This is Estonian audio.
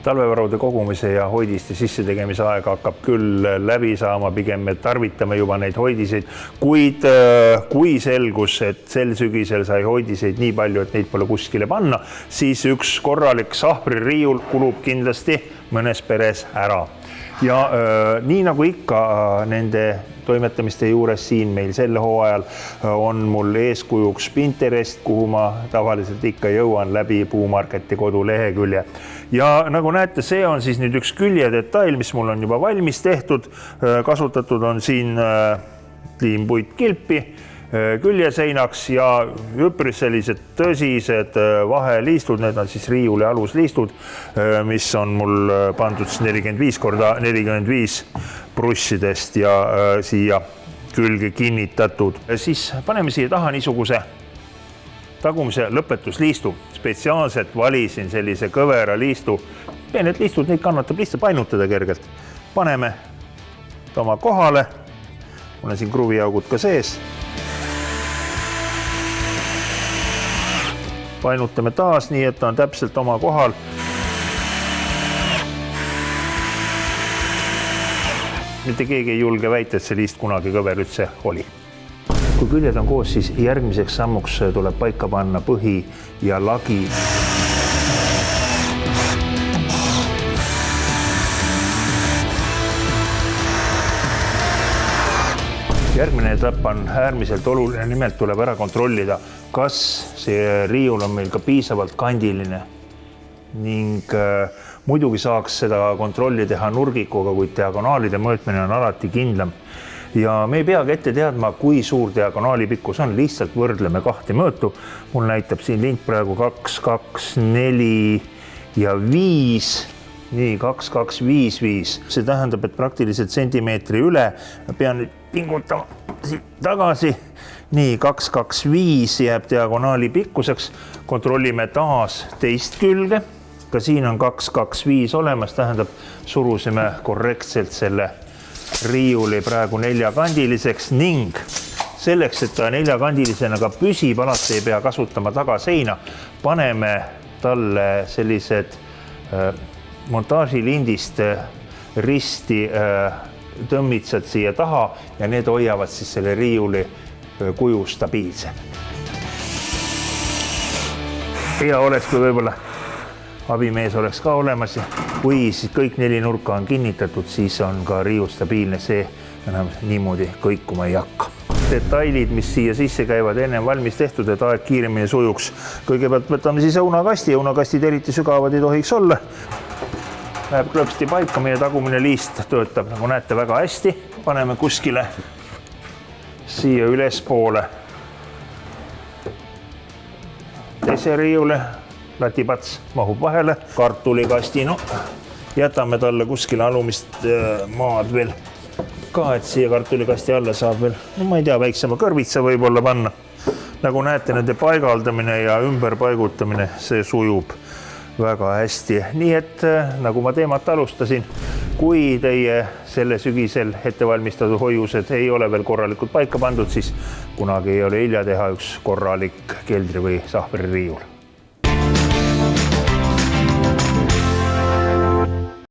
Talvevarude kogumise ja hoidiste sissetegemise aeg hakkab küll läbi saama, pigem me tarvitame juba neid hoidiseid, kuid kui selgus, et sel sügisel sai hoidiseid nii palju, et neid pole kuskile panna, siis üks korralik sahvririiul kulub kindlasti mõnes peres ära. Ja nii nagu ikka nende toimetamiste juures siin meil sel hooajal on mul eeskujuks Pinterest, kuhu ma tavaliselt ikka jõuan läbi Puumarketi kodulehekülje. Ja nagu näete, see on siis nüüd üks küljedetail, mis mul on juba valmis tehtud. Kasutatud on siin liimpuitkilpi küljeseinaks ja üpris sellised tõsised vaheliistud, need on siis riiuli alusliistud, mis on mul pandud 45x45 brussidest ja siia külge kinnitatud. Siis paneme siia taha niisuguse tagumise lõpetusliistu. Spetsiaalselt valisin sellise kõvera liistu. Peened liistud, neid kannatab lihtsalt painutada kergelt. Paneme oma kohale. Mul on siin kruviaugud ka sees. Painutame taas nii, et ta on täpselt oma kohal. Mitte keegi ei julge väita, et see liist kunagi kõver üldse oli. Kui küljed on koos, siis järgmiseks sammuks tuleb paika panna põhi ja lagi. Järgmine etapp on äärmiselt oluline, nimelt tuleb ära kontrollida, kas see riiul on meil ka piisavalt kandiline ning muidugi saaks seda kontrolli teha nurgikuga, kuid diagonaalide mõõtmine on alati kindlam. Ja me ei peagi ette teadma, kui suur diagonaali pikkus on, lihtsalt võrdleme kahte mõõtu. Mul näitab siin lint praegu 2, 2, 4 ja 5. Nii, 2, 2, 5, 5. See tähendab, et praktiliselt sentimeetri üle. Pean nüüd pingutama siit tagasi. Nii, 2, 2, 5 jääb diagonaali pikkuseks. Kontrollime taas teist külge. Ka siin on 2, 2, 5 olemas. Tähendab, surusime korrektselt selle riiuli praegu neljakandiliseks ning selleks, et ta neljakandilisena ka püsib, alati ei pea kasutama tagaseina. Paneme talle sellised montaažilindist risti tõmmitsad siia taha ja need hoiavad siis selle riiuli kuju stabiilse. Hea oleks, kui võib-olla abimees oleks ka olemas ja kui siis kõik 4 nurka on kinnitatud, siis on ka riiul stabiilne, see enam niimoodi kõikuma ei hakka. Detailid, mis siia sisse käivad enne valmis tehtud, et aeg kiiremini sujuks. Kõigepealt võtame siis õunakasti, õunakastid eriti sügavad ei tohiks olla. Läheb klõpsti paika, meie tagumine liist töötab, nagu näete, väga hästi. Paneme kuskile siia üles poole teise riiule, latipats mahub vahele, kartulikasti, jätame talle kuskile alumist maad veel ka, et siia kartulikasti alla saab veel, ma ei tea, väiksema kõrvitsa võib-olla panna. Nagu näete, nende paigaldamine ja ümberpaigutamine, see sujub väga hästi. Nii et nagu ma teemat alustasin, kui teie selle sügisel ettevalmistatud hoiused ei ole veel korralikult paika pandud, siis kunagi ei ole hilja teha üks korralik keldri või sahvririiul.